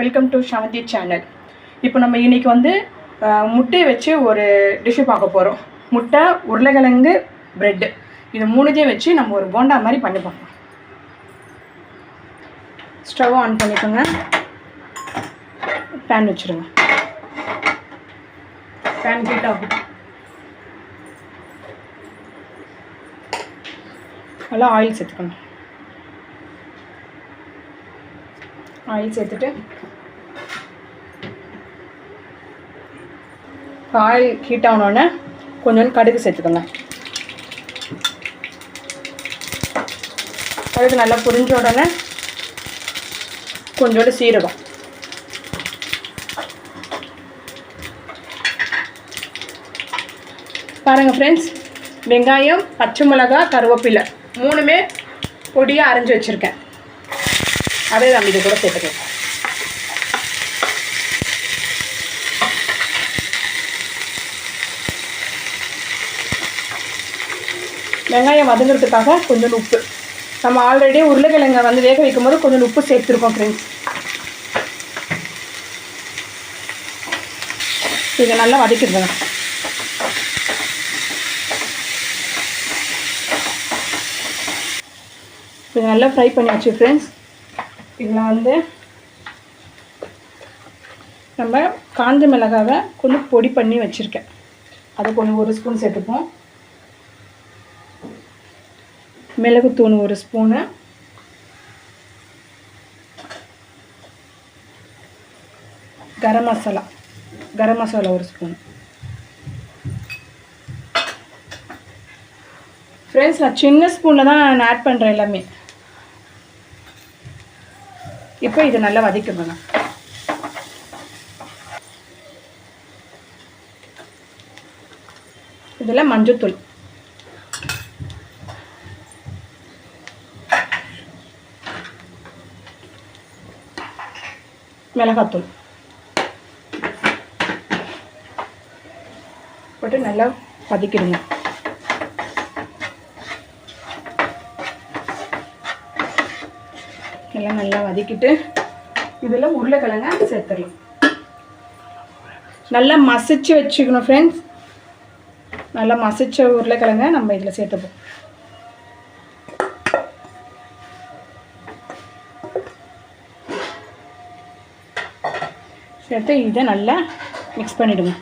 Welcome to Shanti channel. இப்போ நம்ம இன்றைக்கி வந்து முட்டையை வச்சு ஒரு டிஷ்ஷு பார்க்க போகிறோம். முட்டை, உருளைக்கிழங்கு, ப்ரெட்டு, இது மூணுத்தையும் வச்சு நம்ம ஒரு போண்டா மாதிரி பண்ணி பார்ப்போம். ஸ்டவ் ஆன் பண்ணிக்கோங்க, பேன் வச்சுருங்க. பேன் ஹீட் ஆகும். நல்லா ஆயில் சேர்த்துக்கணும். ஆயில் சேர்த்துட்டு ஆயில் ஹீட் ஆனோடனே கொஞ்சோண்டு கடுகு சேர்த்துக்கோங்க. கடுகு நல்லா புரிஞ்ச உடனே கொஞ்சோண்டு சீரகம், பாருங்கள் ஃப்ரெண்ட்ஸ், வெங்காயம், பச்சை மிளகாய், கருவேப்பிலை மூணுமே பொடியாக அரைஞ்சி வச்சுருக்கேன். அதே நம்ம இது கூட சேர்த்துக்கலாம். வெங்காயம் வதங்கிறதுக்காக கொஞ்சம் உப்பு, நம்ம ஆல்ரெடி உருளைக்கிழங்கை வந்து வேக வைக்கும் போது கொஞ்சம் உப்பு சேர்த்துருக்கோம் ஃப்ரெண்ட்ஸ். இதை நல்லா வதக்கிடுங்க. இதை நல்லா ஃப்ரை பண்ணியாச்சு ஃப்ரெண்ட்ஸ். இதில் வந்து நம்ம காஞ்ச மிளகாவை கொஞ்சம் பொடி பண்ணி வச்சுருக்கேன், அதை கொஞ்சம் 1 ஸ்பூன் சேர்த்துப்போம். மிளகுத்தூள் 1 spoon, garam masala 1 spoon. Friends, நான் சின்ன ஸ்பூனில் தான் நான் ஆட் பண்ணுறேன் எல்லாமே. இப்போ இதை நல்லா வதக்கிடுங்க. இதில் மஞ்சள்தூள், மிளகாத்தூள் போட்டு நல்லா வதக்கிடுங்க. எல்லாம் நல்லா வதக்கிட்டு இதில் உருளைக்கிழங்க சேர்த்துடலாம். நல்லா மசிச்சு வச்சுக்கணும் ஃப்ரெண்ட்ஸ். நல்லா மசிச்ச உருளைக்கிழங்க நம்ம இதில் சேர்த்துப்போம். சேர்த்து இதை நல்லா மிக்ஸ் பண்ணிவிடுங்க.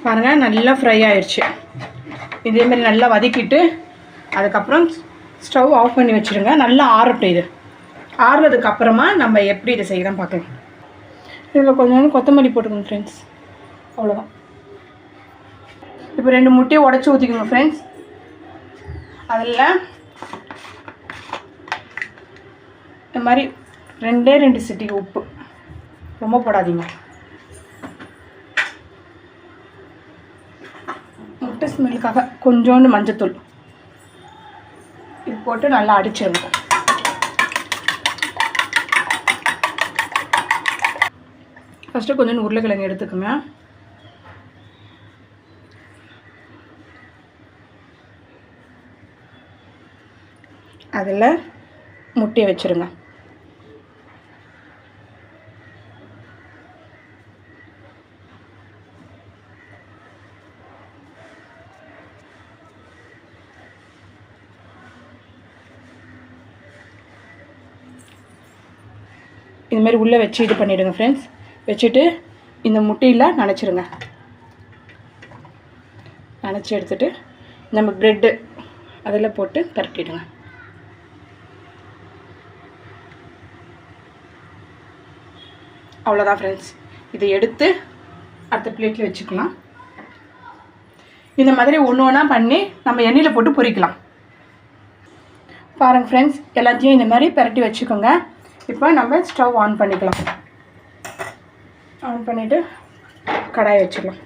பாருங்கள், நல்லா ஃப்ரை ஆயிடுச்சு. இதேமாரி நல்லா வதக்கிட்டு அதுக்கப்புறம் ஸ்டவ் ஆஃப் பண்ணி வச்சுருங்க. நல்லா ஆறட்டும். இது ஆறுனதுக்கப்புறமா நம்ம எப்படி இதை செய்யலாம் பார்க்கலாம். இதில் கொஞ்சம் கொத்தமல்லி போட்டுக்கோங்க ஃப்ரெண்ட்ஸ், அவ்வளோதான். இப்போ 2 முட்டையை உடச்சி ஊற்றிக்கோங்க ஃப்ரெண்ட்ஸ். அதில் இந்த மாதிரி 2 சிட்டிகை உப்பு, ரொம்ப போடாதீங்க. முட்டை ஸ்மெல்லுக்காக கொஞ்சோண்டு மஞ்சத்தூள் இது போட்டு நல்லா அடிச்சிருங்க. ஃபஸ்ட்டு கொஞ்சோண்டு உருளைக்கிழங்கு எடுத்துக்கோங்க. அதில் முட்டையை வச்சுருங்க. இதுமாரி உள்ளே வச்சு இது பண்ணிவிடுங்க ஃப்ரெண்ட்ஸ். வச்சுட்டு இந்த முட்டையில் நனைச்சிருங்க. நனைச்சி எடுத்துகிட்டு நம்ம ப்ரெட்டு அதில் போட்டு பரட்டிடுங்க. அவ்வளோதான் ஃப்ரெண்ட்ஸ். இதை எடுத்து அடுத்த பிளேட்டில் வச்சுக்கலாம். இந்த மாதிரி ஒன்று ஒன்றா பண்ணி நம்ம எண்ணெயில் போட்டு பொரிக்கலாம். பாருங்கள் ஃப்ரெண்ட்ஸ், எல்லாத்தையும் இந்த மாதிரி பரட்டி வச்சுக்கோங்க. இப்போ நம்ம ஸ்டவ் ஆன் பண்ணிக்கலாம். ஆன் பண்ணிவிட்டு கடாயை வச்சுக்கலாம்.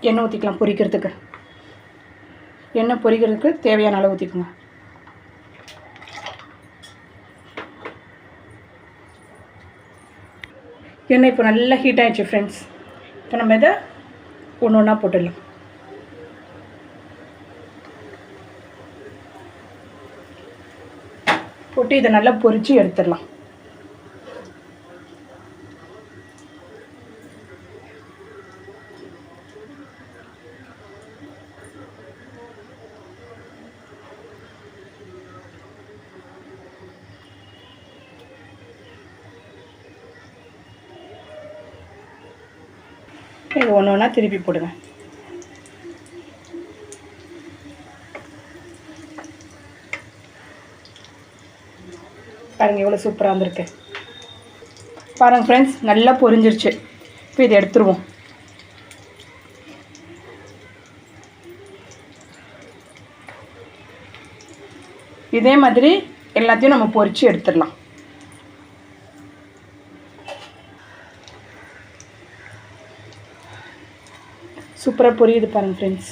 எண்ணெய் ஊற்றிக்கலாம். பொரிக்கிறதுக்கு எண்ணெய் பொரிக்கிறதுக்கு தேவையான அளவு ஊற்றிக்கோங்க. எண்ணெய் இப்போ நல்லா ஹீட் ஆகிடுச்சு ஃப்ரெண்ட்ஸ். இப்போ நம்ம இதை ஒன்று ஒன்றா போட்டுடலாம். போட்டு இதை நல்லா பொரித்து எடுத்துடலாம். இது ஒன்று ஒன்றா திருப்பி போடுங்க. பாருங்கள் எவ்வளோ சூப்பராக வந்திருக்கு பாருங்கள் ஃப்ரெண்ட்ஸ். நல்லா பொரிஞ்சிருச்சு. இப்போ இதை எடுத்துருவோம். இதே மாதிரி எல்லாத்தையும் நம்ம பொரித்து எடுத்துடலாம். சூப்பராக பொரியுது பாருங்கள் ஃப்ரெண்ட்ஸ்.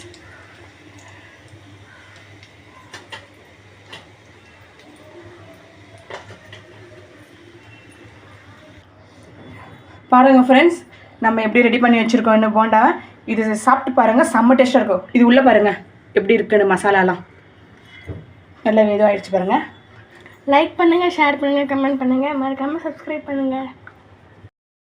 பாருங்கள் ஃப்ரெண்ட்ஸ், நம்ம எப்படி ரெடி பண்ணி வச்சுருக்கோம் இன்னும் போண்டா. இது சாப்பிட்டு பாருங்கள், செம்ம டேஸ்ட்டாக இருக்கும். இது உள்ளே பாருங்கள் எப்படி இருக்குன்னு மசாலாலாம் நல்லா இதுவாகிடுச்சு பாருங்கள். லைக் பண்ணுங்கள், ஷேர் பண்ணுங்கள், கமெண்ட் பண்ணுங்கள், மறக்காமல் சப்ஸ்கிரைப் பண்ணுங்கள்.